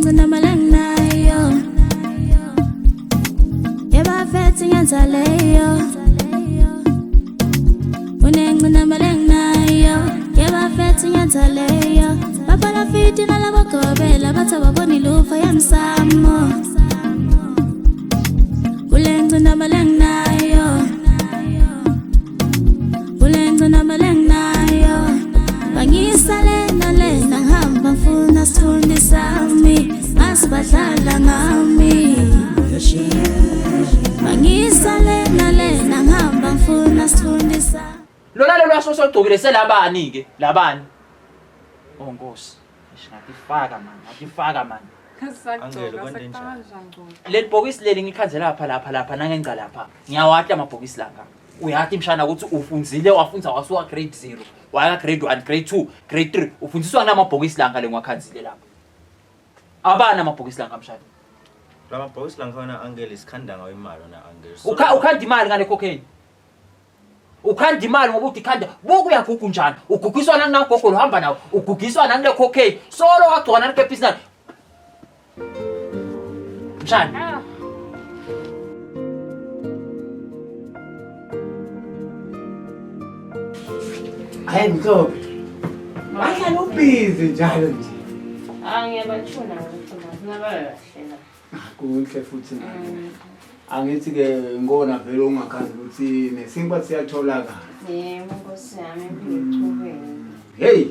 Ingcinamba nayo yeba fethi ngenzaleyo Ingcinamba nayo yeba fethi ngenzaleyo Baba la fiti na labo gobela batha baboni lufa yamsamo Ingcinamba nayo Ingcinamba nayo bangisale nalena ngihamba ngifuna sithundi sami masibadlala ngami bangisale nalena ngihamba ngifuna sithundi sami Lona lwaso sogcokile selabani ke labani Oh Nkosi ngifaka man Le bhokisi leli ngikhanzela lapha nangenca lapha ngiyawatla amabhokisi langa uyathi mshana ukuthi ufunzile wafunza wasuka grade 0 waya grade 1 grade 2 grade 3 ufundziswa namabhokisi langa lengwakhanzile lapha abana amabhokisi langa mshana lama bhokisi langa khona angele sikhanda ngayo imali na angele ukhanda imali ngale cocaine ukhanda imali ngoba uthi khanda boku uyagugu njani ugugiswa nagogo uhamba nawo ugugiswa nangile cocaine solo wagcona nekepisi na mshana Hayi mhlobo. Bahlala ubhizi njalo nje. Ngiyabachuna ngabahlela. Kuhle futhi naye. Angithi ke ngona vele ungakhazi ukuthi nesimba siyatholakala. Yebo Nkosi yami ngikuchubele. Hey.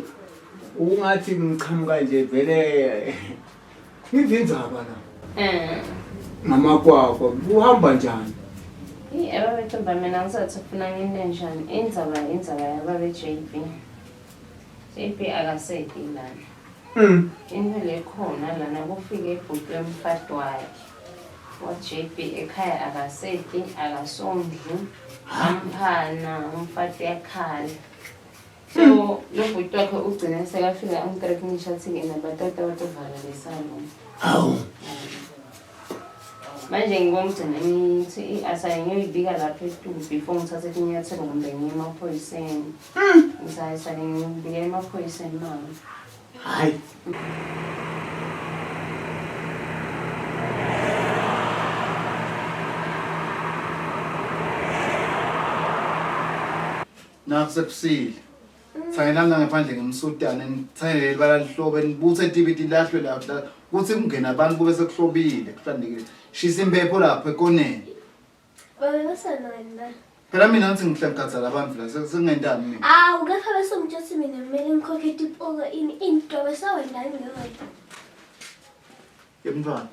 Ungathi ngichamuka nje vele ngivindzaba la. Ngamakwakho uhamba njani? Ababethemba mina ngisathi ufuna ngine njani indzaba yababe JP. JP akasethi lana. Into lekhona lana kufike ibhuti yomfati wakhe. Wa JP ekhaya akasethi akasondli amphana umfati yakhala. So lo bhuti wakhe ugcina sekafika angitrekinisha athi nabatata batovala lesalo. Hawu. Manje ngibongcina ngithi asayengiyibika lapha estudio before ngithathe inyathelo kumbe ngiye emaphoyiseni. Ngisayisale ngibike emaphoyiseni mama. Hayi. Nakusebusile. Sayelanga ngaphandle ngemsutane ngithayele balahlobo nibuthe etibiti lahlwe lapha kuthi kungena abantu kube sekuhlobile kuhlandekile. Shisa impepho lapha ekoneni. Babesananda. Phela mina ngithi ngihlekhatha labantu la sengentani mina. Ukapha bese umthatha mina kumele ngikhokhe ipoka into besawenda ngiyona. Yemntwana.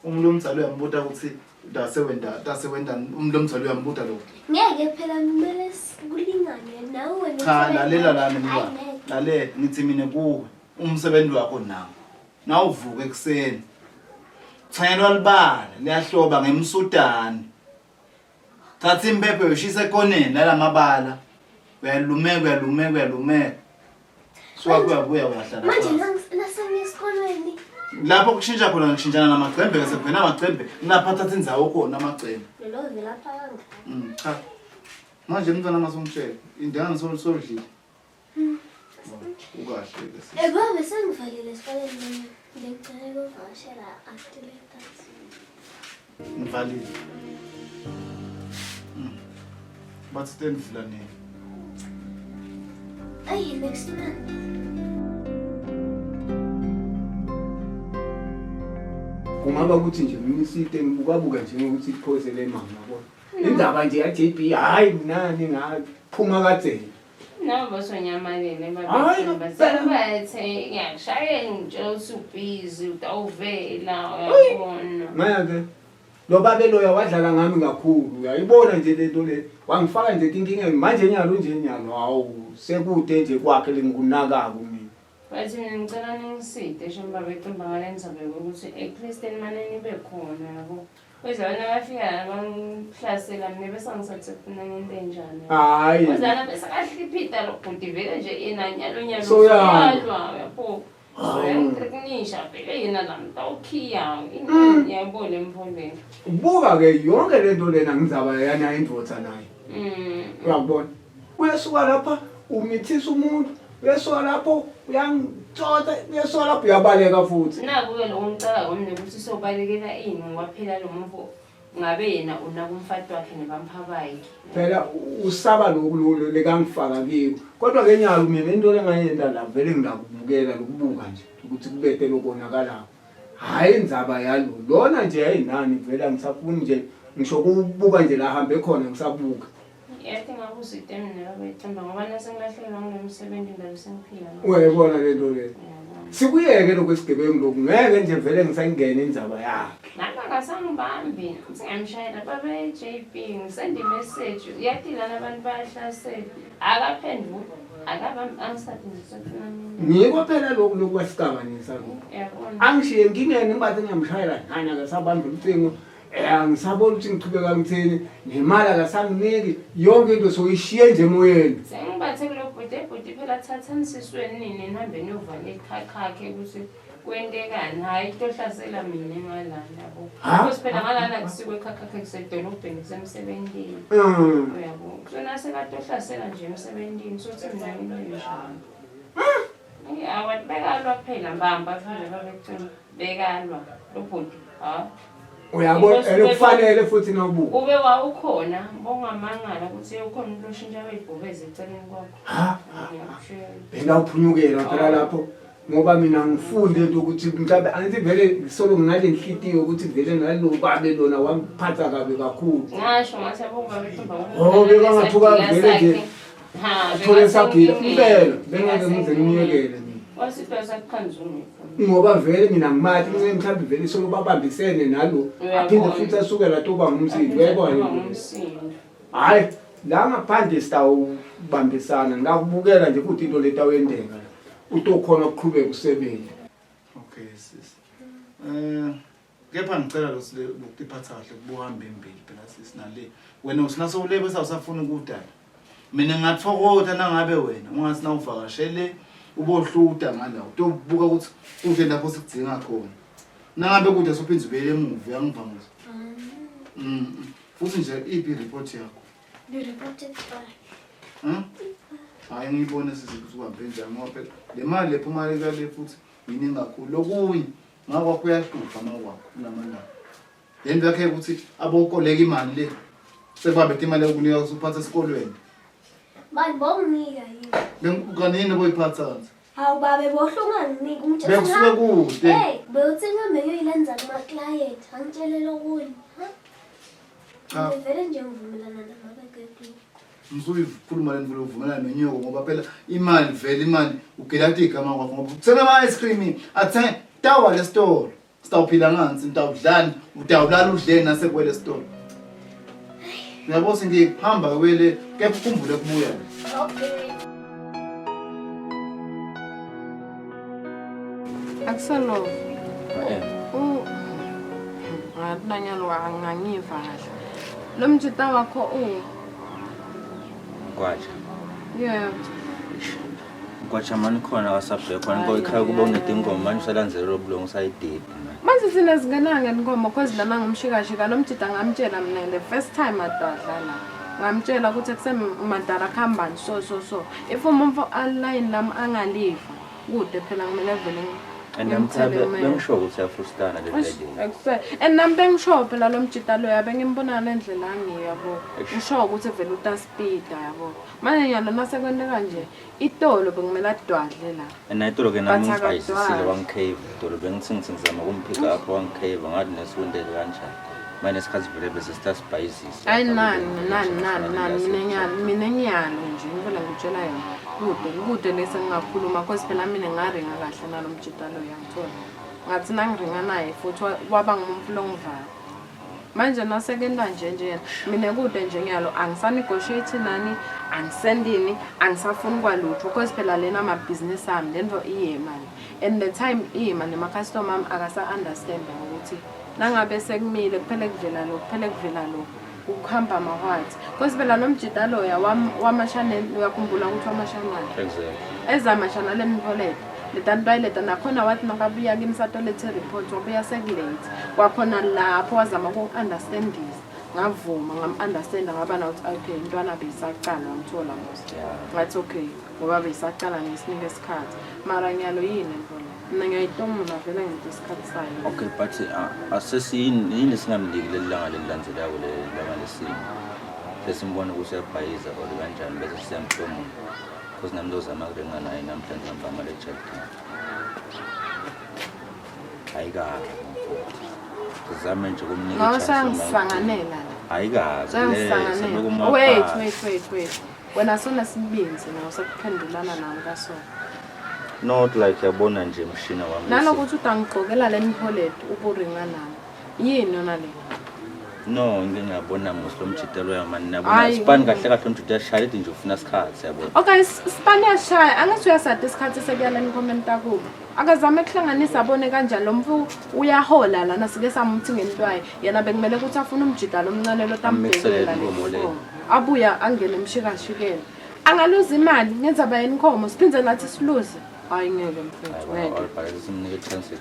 Umuntu omzalo uyambuta ukuthi dasewenda umuntu omzalo uyambuta lo. Ngeke phela kumele kulingane nawe wena. Cha lalela lana mntwana. Lalela ngithi mina kuwe umsebenzi wakho nawo. Nawuvuka ekseni. Thayelwa libala liyahloba ngemsudane. Thatha impepho yoshisa ekoneni lalamabala. Uyalumeka. Swakuyabuya uyahlala. Manje nasengisikolweni. Lapho kushintsha khona ngishintshana namagcembe bese khona amagcembe ngaphatha indzawo khona amagcembe. Lo vela phanga. Cha. Manje mntwana masongitshela indanga solidlile. Ukahle bese. Babe sengivalile esikoleni ngicela ukuvashela activities. Ngivalile. Bathi tendvula nini? Ay, next month. Kungaba ukuthi nje umisite ngibukabuka nje ukuthi iphosele mama yabo. Indaba nje ya JP hayi nani ngaphuma kadzeni. Nabo sonyamalele babathe ngiyashayela ngitshela ukuthi ubhizi utawuvela uyabona. Maya ke lo babe loya wadlala ngami kakhulu uyayibona nje lento le wangifaka nje inkinga manje nyalo hawu sekude nje kwakhe lengikunakaka mina. Bathi mina ngicela ningiside shamba bethemba ngalenzabe ukuthi eChristen maneni bekhona yabo. Wezana bafika bangihlasela mina bese ngisathi kufuna ngento enjani. Hayi. Wezana bese kahliphita lo bhuti vele nje enanyalo nyalo soyalwa yabo. Ngitrekinisha vele yena la mtawukhiya ini yabona emfondweni. Ubuka ke yonke lento lena ngizaba yana indvodza naye. Uyabona. Uyasuka lapha umithisa umuntu uyesola lapho uyangitsotsa uyesola lapho uyabaleka futhi naku-ke lo ngicabanga komne ukuthi sobalekela ini ngoba phela lo muntu ngabe yena unaka umfati wakhe nebamphabayike phela usaba lokhu lekangifaka kiyo kodwa-ke nyalo mina into lengayenza la vele ngingakubukela lokubuka nje ukuthi kubethe lokonakalayo hhayi indzaba yalo lona nje ayinani vele angisafuni nje ngisho kubuka nje la hambe khona ngisabuka yathi ngabe uzite mina babethemba ngoba nasengilahlekelwa ngilo msebenzi ngabe sengiphila uyayibona lento leyo sikuyeke lokhu esigebengu lokhu ngeke nje vele ngisayingene indzaba yakhe nami angasangibambi singamshayela babe JB ngisende imessage yathi lana abantu bayahlasela akaphenduka angisathi ngisafuna mina ngiko phela lokhu lokwasicabanisa lokhu yabona angishiye ngingene ngibathi ngiyamshayela nani akasabambe umcingo angisabona ukuthi ngichubeka ngithini nemali akasanginiki yonke into soyishiye nje emoyeni sengibathe kulo bhuti phela thathanisisweni nini nihambe niyovale ikhakhakhe ukuthi kwentekani hhayi tohlasela mina emalana yabo because phela ngalana kusikwe ekhakhakhe kusedolobheni kusemsebentini uyabo kusona sekatohlasela nje emsebentini sothi mina nginenjani awathi bekalwa phela mbamba phela babecela bekalwa lo bhuti uyabona kufanele futhi nobuka ube wawukhona bongamangala ukuthi ukhona umuntu oshintsha wey'bhubezi eceleni kwakho bengawuphunyukela phela lapho ngoba mina ngifunde into ukuthi mhlawumbe angithi vele ngisolo nginale nhliziyo ukuthi vele nalo babe lona wangiphatha kabi kakhulu ngasho ngathi abonga bethemba bekangathuka vele nje athole sagila impela bengeke ngize ngimyekele mina wasipha sakukhanzuni ngoba vele mina ngimathi mhlawumbe vele solo babambisene nalo aphinde futhi asukela toba ngumsindo uyayibona hayi la ngaphandle sitawubambisana ngakubukela nje futhi into letawendeka utokhona ukuqhubeka usebenze okay sis kepha ngicela lokuphatha kahle kubuhambe embili phela sis nale wena usinaso ulebe usafuna ukudala mina ngatfokotha nangabe wena ungathi na uvakashele ubohluta ngala utobuka ukuthi kuhle lapho sikudzinga khona nangabe kude sophindze ubele emuva uyangivamisa futhi nje iphi report yakho report hayi ngiyibone sizikuhambe njani ngoba phela le mali lephuma le futhi yini kakhulu lokunye ngakho kuyahlupha makwakho kulamana yenza yakhe ukuthi abokoleka imali le sekubabethe imali yokunika usuphatha esikolweni manje bonginika yini kanini boyiphatha kanti hawu babe bohlunganginika umthetho bekusuke kude bewuthi ngihambe ngiyoyilenza kuma-client angitshelele okunye vele nje ngivumelana namabekekini ngisuyikhuluma le nto uvumelana nonyoko ngoba phela imali vele imali ugelati igama kwakho ngoba uthenga ama-ice cream athenge tawa le store sitawuphila ngansi nitawudlani utawulala udleni nasekwele store uyabo sengihamba kwele kepha ukhumbule kubuya okay akusalo nanyalo angangiva kahle lo mjita wakho kwatsha yeah kwatsha mani khona kasabhe khona ngoba ikhaya kuba unetingoma manje usalandzela obulungu sayidephi manje sinezingenanga ngoma cause lana ngumshikashika lo mjita ngamtshela mina the first time adadlala ngamtshela ukuthi kusemadara khambani so if umuntu align lam angaliva kude phela kumele vele and bengisho ukuthi uyafrustana le lady and nami bengisho phela lo mjita lo yabe ngimbona le ndlela angiyabo ngisho ukuthi vele utaspida yabo manje nyalo nasekwente kanje itolo bekumele adwadle la and itolo ke nami ngifayisile wangicave itolo bengithingi ngizama kumphika apho wangicave ngathi nesundele kanjani manje isikhathi vele bese sitasibhayisisa hayi nani mina nyalo nje ngivela ngitshela yona kude lese ngingakhuluma cause phela mina ngaringa kahle nalo mjita lo yangithola ngathi nangiringa naye futhi waba ngumuntu longivala manje nasekenda nje mina kude nje ngiyalo angisanegotiate nani angisendini angisafuni kwalutho cause phela lena ama business ami lento iyemali and the time iyemali nama customer ami akasa understand ukuthi nangabe sekumile kuphele kuvela lo ukuhamba amahwathi cause phela nomjita loya wamashane uyakhumbula ukuthi wamashana exactly ezamashana lemvolete letantwayileta nakhona wathi nakabuya kimi satolethe report wabuya sekulate kwakhona lapho wazama uku-understandisa ngavuma ngam-understanda ngaba nawuthi okay intwana beyisaqala ngithola mos ngathi okay ngoba beyisaqala ngesinike isikhathi mara ngiyalo yini ntona mina ngiyayitomula vele ngento isikhathi sayo. Okay, but asesiyini singamlikile lilanga lelilandzelako lelanga lesine sesimbona ukuthi uyabhayiza or kanjani bese siyamhlomula because nami ndozama kurenga naye namhlanje ngibamba le-chatting ayikabi sizame nje kumnika ngasangisanganela ayikabi wait wena sonesibinzi nawo sekuphendulana nami kaso not like yabona nje mshina wami nalokuthi utangigqokela le mipholethu ukuringa nami yini yona le no ngingabona muslo mjitelo yamani nabona span kahle kahle umjitelo yashaya nje ufuna isikhathi yabona okay span yashaya angathi uyasada isikhathi sekuyala ni-comment akubo akazame ukuhlanganisa abone kanjani lo mfu uyahola lana sike samthi ngentwaye yena bekumele ukuthi afune umjidalo omncane lo tambhekela le abuya angene emshikashikeni angaluza imali ngenza bayeni inkomo siphinze nathi siluze hayi ngeke mfethu ngeke simnike chance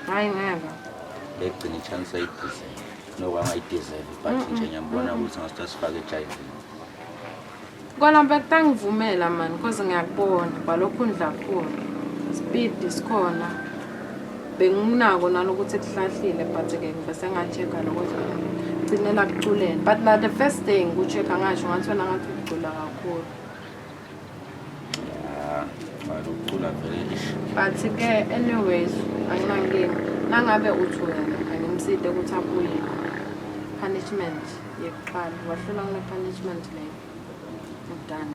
hayi ngeke legcina ichance ayibhizi noba ngayideserve but nje ngiyambona ukuthi ngasifake ejayini kona bekutangivumela man because ngiyakubona balokhu ndla khona speed sikhona benginako nalokuthi ekuhlahlile but ke bese ngacheka lokho gcinela kuculeni but la the first day ngikucheka ngasho ngathi wena ngathi ucula kakhulu ucula vele but ke anyways anginankinga nangabe uthi wena angimside ukuthi abuye punishment yekuqala wahlula ngale punishment leyo udana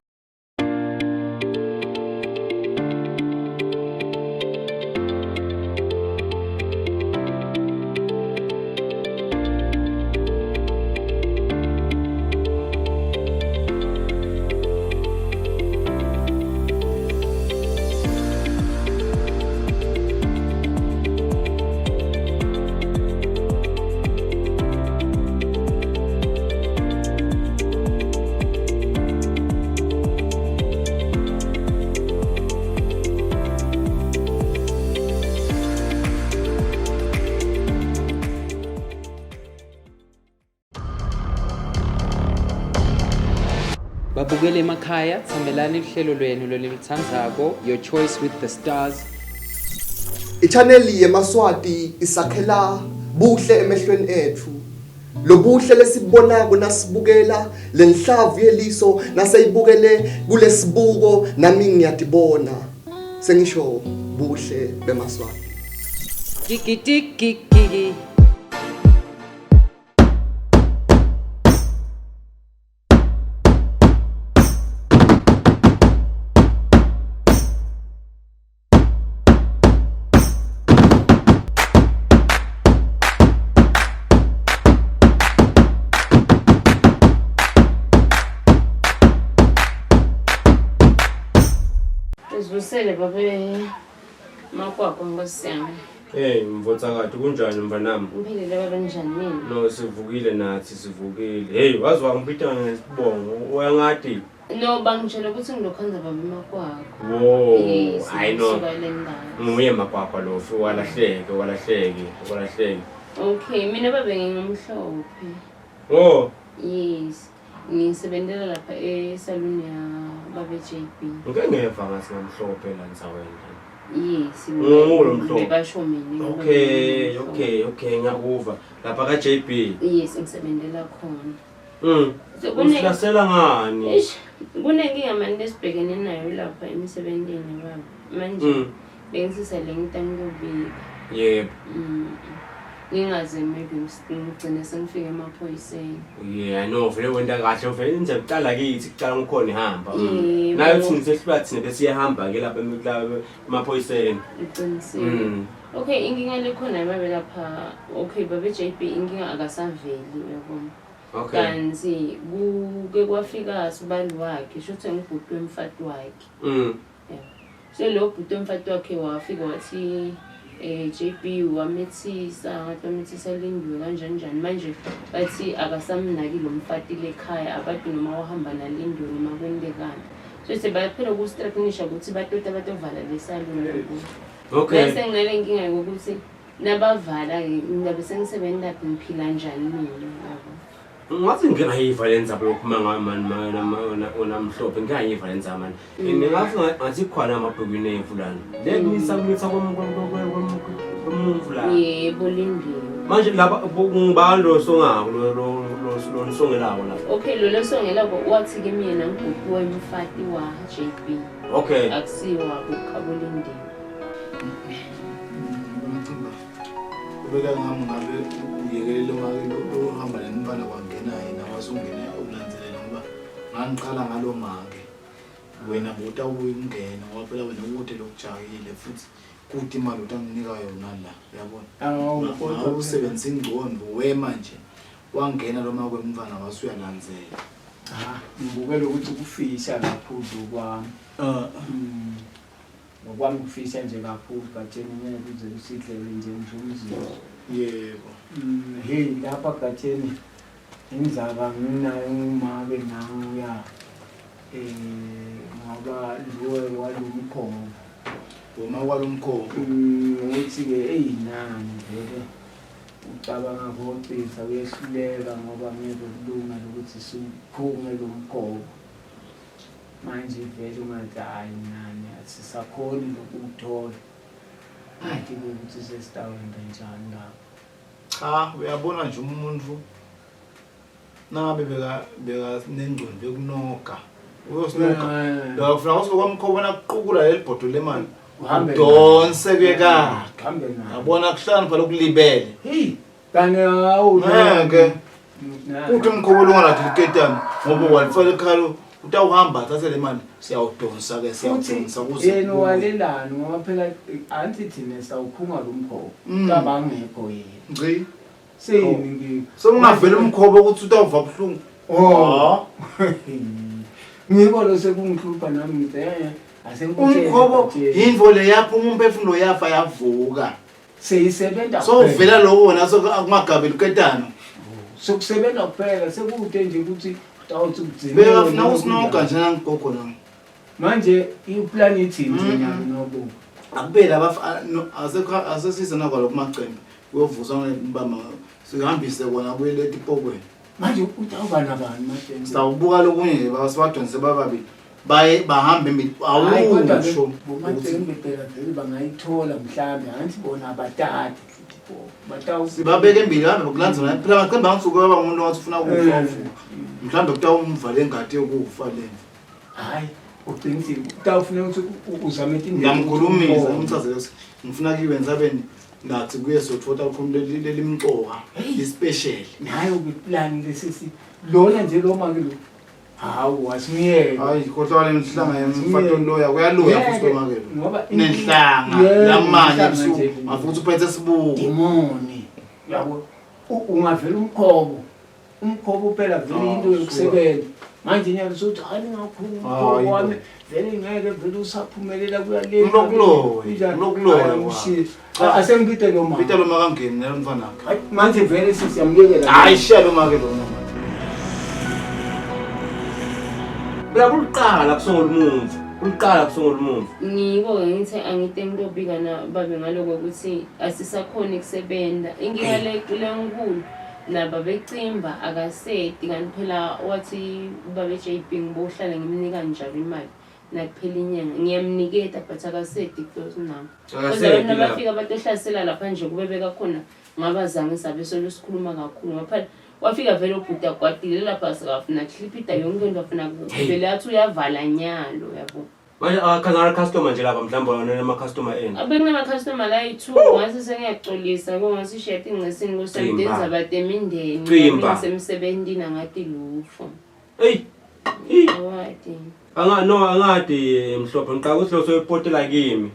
babukele emakhaya thambelani ihlelo lwenu lolithandzako Your Choice with the Stars. Ichaneli yemaswati isakhela buhle emehlweni ethu lobuhle lesibonako nasibukela lenhlavu yeliso naseyibukele kulesibuko nami ngiyadibona sengisho buhle bemaswati Kiki Uzusele babe makwakho ngosiyami. Hey mvotsakathi kunjani mfanami? Uphilile baba njani mina? No sivukile nathi sivukile. Hey wazi wangipita ngesibongo uyangathi? No bangitshela ukuthi ngilokhonza baba makwakho. Wo, I know. Nguye makwakho lo walahleke. Okay, mina baba ngingumhlophe. Oh. Yes. Ngisebenzela lapha esalon ya baba JP. Ngeke ngeva ngasimhlophe la nisawenza. Yes, ngumhlophe. Basho mina. Okay, ngiyakuva. Lapha ka JP. Yes, ngisebenzela khona. Usilasela ngani? Eish, kunenkinga manje lesibhekene nayo lapha emisebenzini baba. Manje bengisisele ngitangobika. Yebo. Ngingaze maybe ngigcine sengifike emaphoyiseni. Yeah, I know vele wenda kahle vele inze kuqala kithi kuqala ngikhona ihamba. Nayo uthi ngisehlabathini bese iyahamba ke lapha emaphoyiseni. Iqinisile. Okay, inkinga lekhona babe lapha. Okay, babe JP inkinga akasaveli uyabona. Okay. Kanti kuke kwafika sibali wakhe, shothi ngibhutwe umfati wakhe. Yeah. So lo bhutwe umfati wakhe wafika wathi JP wamethisa lindwe kanjani manje bathi akasamnaki lo mfati lekhaya abantu noma ohamba nalindwe noma kwendekana so sebaphela ku strategisha ukuthi batovala lesalon okay bese nginale inkinga ukuthi nabavala ngabe sengisebenza ngiphila njani mina yabo ngathi ngingayiva lenza lokhuma ngamani onamhlophe ngingayiva lenza manje ngathi khona amabhukwini evulana lekumisa komuntu la yebo lindile manje laba ngibani lo songako lo songelako la okay lo lesongelako wathi ke mina ngigugu wemfati wa JB okay akusiwa ukhabulindile ubeka ngami ngabe uyekelele make lo hamba nemfana kwangena yena wasungena okulandzelela ngoba ngangiqala ngalo make wena botawubuye ungena ngoba phela wena ukuthi lokujayile futhi kuthi imali utanginika yona la yabona usebenzisa ingcondo wema nje wangena lo make wemfana wasuyalandzela ngibukela ukuthi kufisha kakhulu kwami ngokwami kufisha nje kakhulu gatsheni ngeke kuze usidlele nje umzuzu yebo hey lapha gatsheni indaba nginayo umabe nawuya ngoba lowe walumkhomo uma kwalomkhomo uthi ke eyinani vele ucabanga ngoqisa uyehluleka ngoba ngeke kulunga ukuthi siphume lo mkhomo manje vele ungathi hayi nani asisakhoni lokuthola athi ukuthi sesitawenza njani lapho cha uyabona nje umuntu nabe beka nengcondo bekunoka uyosinoka la kufuna usikwamkhobona kuqukula lelibhodo lemali udonse kuyeka yabona kuhlani phala ukulibele hey kane awu ngeke uthi umkhobolo ungalathi liketani ngoba walifela ekhalo utawuhamba thathe le mali siyawudonsa ke siyawudonsa kuze yena walelani ngoba phela anti thina sawuphuma lo mkhobo cabangekho yena ngci seyini sokungavela umkhobo ukuthi utawuva buhlungu ngiko lo sekungihlupha nami ngithi umkhobo yindvo le yapho umphefumulo yafa yavuka seyisebenza so uvela lo wona sokumagabela uketana sokusebenza kuphela sekude nje ukuthi utawuthi kudzime beka funa usinoga nje nangigogo nami manje iplan ithi njengami nobo akubela asesiza nakwalo kumacembe uyovusa ngibamba sihambise kona kuyeletha ipokweni manje utawuba nabani manje sawubuka lokunye basibadonse bababili bahambe awusho bomacembe phela vele bangayithola mhlambe anti bona abatati sibabeke embili hambe bokulandzela phela amacembe angisuke baba umuntu wathi ufuna ukufa mhlambe kutawumvala engadi yokufa le hayi uqinisile utawufuna ukuthi uzame indlela ngiyamkhulumisa umchazelo ngifuna kuyenza beni ngathi kuye sothola ukhulu lelimqoka ispecial nayo kuplan lesisi lona nje lo make lo hawu wasimiyela hayi kodwa le mhlanga yemfato loya kuyaloya futhi make lo ngoba nenhlanga lamanye ebusuku afuthi uphethe sibuko demoni yabo ungavela umkhobo phela vele into yokusebenza manje nyalo sothi hayi ngakhuluma wami vele ngeke vele usaphumelela kuyale lokuloya asengite lo mama ngite lo makangeni nelomfana wakhe manje vele sisiyamlekela hayi shalo make lo uyakuqala kusongola umuntu uliqala kusongola umuntu ngiko ngithi angitenge lobika na babe ngaloko ukuthi asisakhona ukusebenza inkinga lenkulu laba becimba akasedi kanti phela wathi babe JB ngibohlala ngimnika njalo imali nakuphela inyanga ngiyamniketa but akasedi close nami kodwa bafika batohlasela lapha nje kubebeka khona ngabazange sabe solusikhuluma kakhulu ngapha wafika vele ubhuda kwatile lapha sikafuna clipita yonke into afuna vele athi uyavala nyalo yabo manje akhangala customer nje lapha mhlawumbe wona nama customer eni abenama customer la yi2 ngase sengiyaxolisa ngase share ingcesini kusendenza batemindeni ngisemsebenzini ngathi lufo hey awadi angadi mhlophe ngiqaka ukuthi lo soyipotela kimi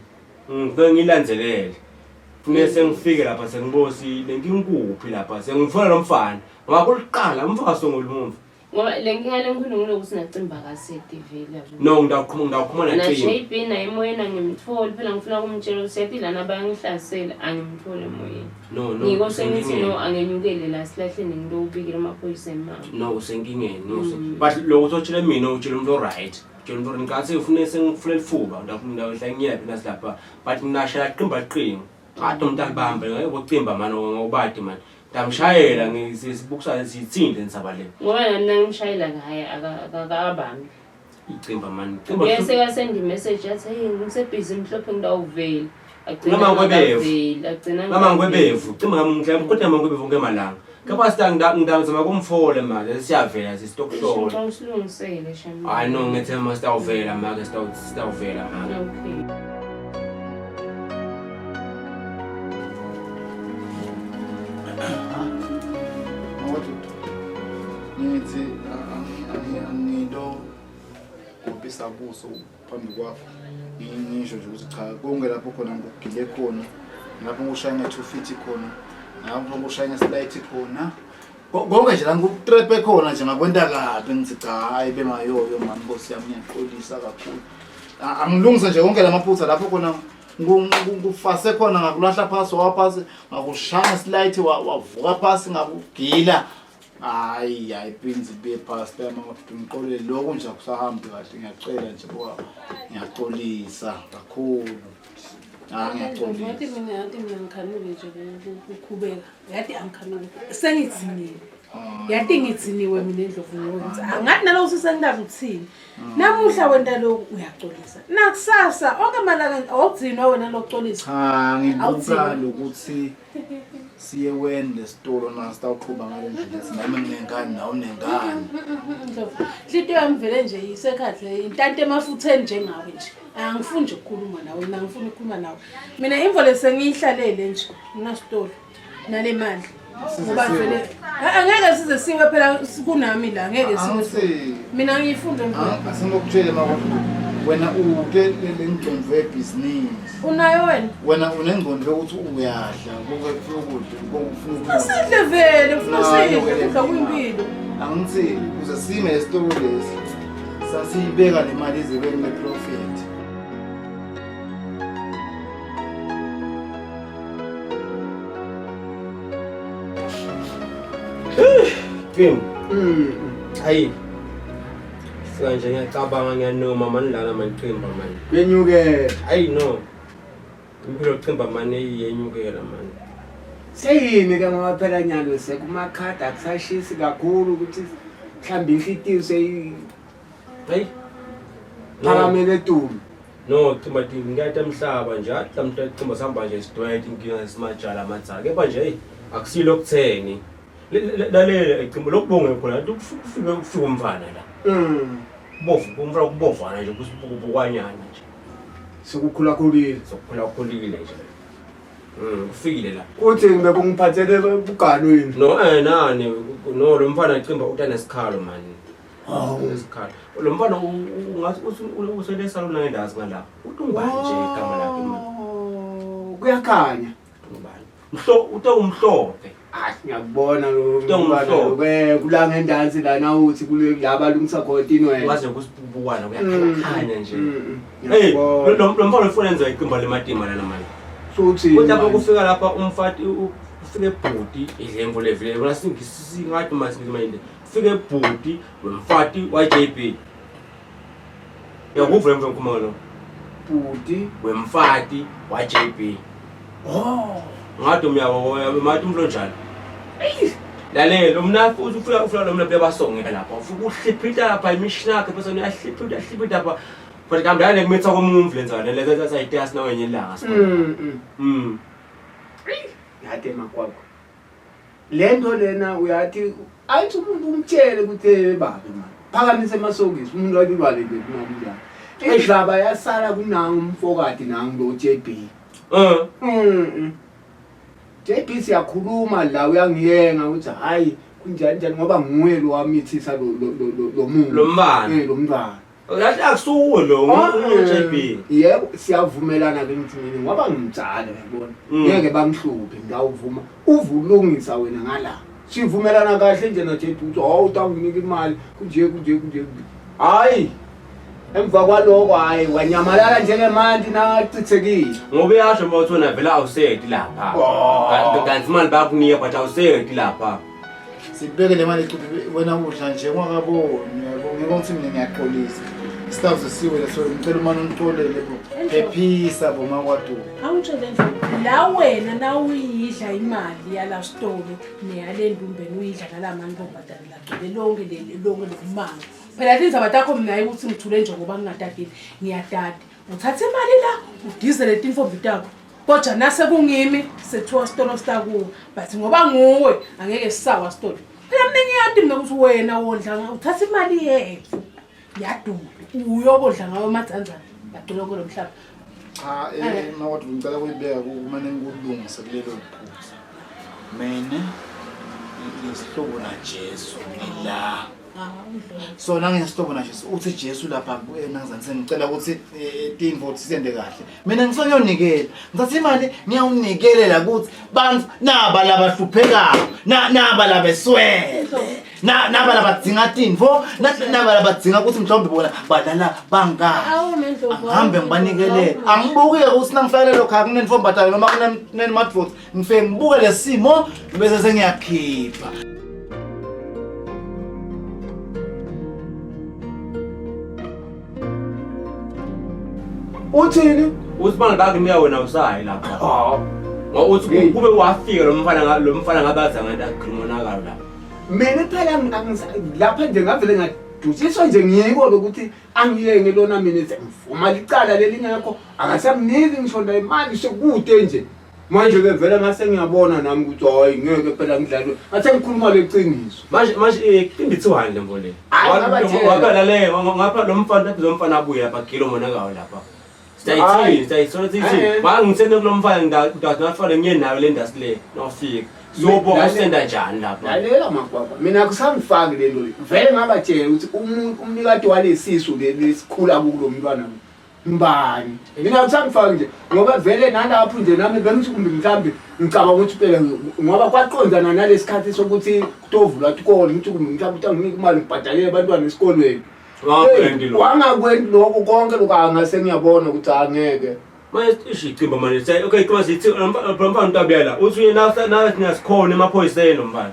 ngilandelele funeke sengifike lapha sengibosile nginkuphi lapha sengifuna lo mfana ngakuliqala umfaso ngolumuntu ngoba lenkinga lenkulu ngilokuthi nacimba kaseti vele no ngidawukhuma na JB na emoyeni ngimtholi phela ngifuna ukumtshela ukuthi yathi lana bayangihlasela angimthole emoyeni ngiko sengithi no angenyukele la silahleni ngilobikira amaphoyisa emama no usenkingeni but lo uthothile mina utshela umuntu oright tshela umuntu ngikathi ufune sengifule lifuba ndafuna ngihlangiyaphi nasilapha but nginashaya qimba qinga qathi umuntu akubambe ngokucimba manje ngobadi manje Ngamshayela ngisibukusana sithinde nisaba le. Ngoba mina ngimshayela ngaye akabambi. Icimba man. Bese ka send message athi hey ngisebusy mhlophe ngidawuvela. Mama ngwebevu. Cimba ngamnghle kodwa mama ngwebevu ngemalanga. Kapa ngidazama kumfole manje siyavela sisitokuhlola. Usilungisele shami. Hayi no ngithi master uvela manje sitawuvela manje. Okay. Nithi angito kubisa buso phambi kwakho ngisho nje ukuthi cha konke lapho khona ngokugile khona lapho ngushaya 2 feet khona lapho ngushaya slide khona konke nje la ngukutrepe khona nje ngakwenta kabi ngithi cha hayi bemayoyo mani bosi yami ngiyaxolisa kakhulu angilungise nje konke lamaphutha lapho khona ngufase khona ngakulahla phasi waphasi ngakushaya slide wavuka phasi ngakugila hayi ayiphinzi be past mama ngiqolele lokho nje akusahambi kahle ngiyacela nje ngoba ngiyaxolisa kakhulu ngiyaxolisa ngathi mina ngikhanule nje ukukhubeka yathi angikhanule sengithinile yathi ngithiniwe mina endlovu ngonza angathi nalo sisendazi ukuthini namuhla wenta lokhu uyaxolisa nakusasa onke malanga awugcinwa wena lokuxolisa cha ngibuka lokuthi siye wende sitolo nasitawuqhuba ngale ndlela sinami nginengane nawo nengane Hliziyo yami vele nje isekhathi intante emafutheni njengawe nje angifuni nje ukukhuluma nawe mina ngifuna ukukhuluma nawe mina imvo lesengiyihlalele nje nginasitolo nale mali ngoba vele angeke size siwe phela kunami la angeke siwe mina ngifunda nje asingokutshela mawethu wena uke lengqondo yebusiness unayo wena unengqondo ukuthi uyadla ukufuna ukudla asidle vele ufuna sidle kudla kuyimpilo angithi uze sime lesitolo lesi sasiyibeka le mali ezebeni leprofit Kim. Hayi. Sanje ngiyacabanga ngiyanoma manilana manqimba manje. Benyuke. Hayi no. Impilo qimba manje iyenyukela manje. Seyini ke mama phela nyalo sekumakhadi akusashisi kakhulu ukuthi mhlambi ihitiwe hayi. Phakamele tulo. No, qimba ngiyatha emhlaba nje, mhlambe qimba sihamba nje sidwayet inkinga esimajala amadzala. Kepha nje hey akusilo kutheni. Lalela icimbo lokubonga khona ukuthi ufike umfana la. Bofu umfana kubovana nje kusibukwanyana nje. Sokukhula khulile. Sokukhula khulile nje. Ufikile la. Uthi ngibe kungiphathele bugalweni. No nani no lo mfana icimba utanesikhalo mani. Esikhalo. Lo mfana ungathi usele salona ngendazi ngala. Utumbani nje igama lakhe mani. Kuyakhanya. Utumbani. Umhlophe. Ngiyakubona lo kula ngendansi lana uthi kule laba lungisa khotini wena waze kusibukwana kuyakhanya nje hey lo mfana ufuna enza iqimba lematima lana manje futhi kodwa lapho kufika lapha umfati ufike ebhudi idlemvu levile bona singathi masingimayinde ufike ebhudi wemfati wa JP yakuvula emva nkumalo bhudi wemfati wa JP ngathi umyabo mathi umlonjana lalela umnafu ufuna lo mnafu yabasonge lapha ufika uhliphita lapha imishini yakhe bese uyahliphita lapha kodwa kamdala ngimitha komunye umfluencer leza sayitest nawe nyenye ilanga yathi emakwakho lento lena uyathi ayithi umuntu umtshele ukuthi babe manje phakamise emasokisi umuntu wakibalele imali njalo edlaba yasala kunangu umfokati nangu lo JB JP siyakhuluma la uyangiyenga ukuthi hayi kunjani ngoba nguwe lo wamithisa lo muntu lo mbani lo mntwana yathi akusuwe lo JP yebo siyavumelana ke ngithi mina ngoba ngimtshala yabona ngeke bangihluphe ngawuvuma uvulungisa wena ngala sivumelana kahle nje na JP uthi hawu utanginika imali kunje hayi emva kwaloko hayi wanyamalala njengemanje nacithekile ngoba yasho mawuthona vela awusedi lapha kanti imali bakunika but awusedi lapha sibeke le mali ecuphe wena udla nje ungakaboni yabo ngeke ngithi mina ngiyaxolisa Sitawuze siwe leso ngicela umane unixolele bo. Phephisa bo makwaDuka. Awungitshele nje la wena na uyidla imali yala sitolo neyale ndumbeni uyidla nala mantombazane lagcwele lonke lokumanga. Phela indaba takho mina ukuthi ngithule nje ngoba ngingadadile ngiyadada. Uthatha imali la udizele tinfombi takho. Kodwa nase kungimi sethiwa sitolo sitakuwe but ngoba nguwe angeke sisawa sitolo. Phela mina ngiyadi mina ukuthi wena wondla uthatha imali yethu. Yaduma uyobodla ngayo amadzanzana yagcina kulomhlaba. Cha makwaDuka ngicela kuyibeka kumane ngilungise kulelo phutha. Mina ngisihlobo na Jesu ngila. So nangisihlobo na Jesu uthi Jesu lapha kuwena ngizanise ngicela ukuthi tinvo sisende kahle. Mina ngisonyonikela. Ngithatha imali ngiyawunikelela ukuthi bantu naba labahluphekayo naba labeswele. Naba labadzinga tinvo naba labadzinga ukuthi mhlawumbe bona badala bangaka. Ngihambe ngibanikele. Angibuke ukuthi nangifakele lokho akunenfombathayo noma kunemadvots ngifike ngibuke lesimo bese sengiyakhipha. Uthini? Usibanga bakunika wena usayi lapha. Ngokuthi kube wafika lo mfana ngabaza ngathi akhrimonakala lapha. Mina phela lapha nje ngavele ngadusiswa nje ngiyiko lokuthi angiyenge lona mina ngivuma licala lelingekho akasamniki ngisho la imali sekude nje manje ke vele ngase ngiyabona nami ukuthi hayi ngeke phela ngidlalo ngathi ngikhuluma leqiniso manje indithi uhandle mbole wakala le ngapha lo mfana bezomfana abuye lapha kilo monakala lapha sayithini manje ngitsene kulomfana ngidazafana ngiye nawe le ndasi le nofika zobo usenda njani lapha lalela makwakwa mina akusangifaki lento vele ngabatshela ukuthi umnikati walesisu lesikhula kulo mntwana mbani mina akusangifaki nje ngoba vele nalapho nje nami bengithi kumbe mhlambi ngicabanga ukuthi phela ngoba kwaqonzana nalesikhathi sokuthi kutovulwa isikole ngithi kumbe mhlambi utanginika imali ngibhadalele abantwana esikolweni wangakwendi lokho konke lokho angase ngiyabona ukuthi angeke manje ishicimba manje say okay kuma sithi mfana utabela uthi yena nasikhona emaphoyiseni lo mfana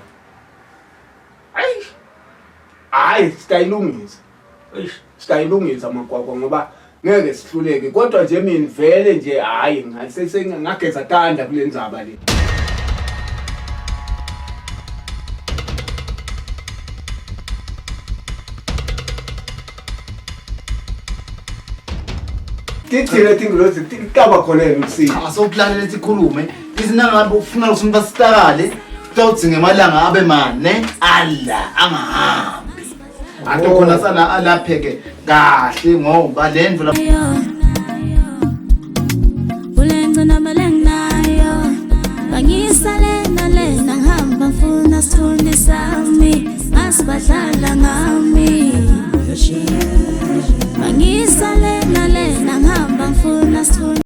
hayi sitayilungisa makwakwa ngoba ngeke sihluleke kodwa nje mina vele nje hayi ngageza tanda kule ndzaba le Tithile tingilozi tikaba khona emsini. Asoplanele sikhulume. Izinangabe ufuna ukuthi basitakale, kutawudzinga emalanga abe mane alla angahambi. Ato khona sana alapheke kahle ngoba lendvu la Ingcinamba nayo bangisale nale ngihamba mfuna sithunde sami asibadlala ngami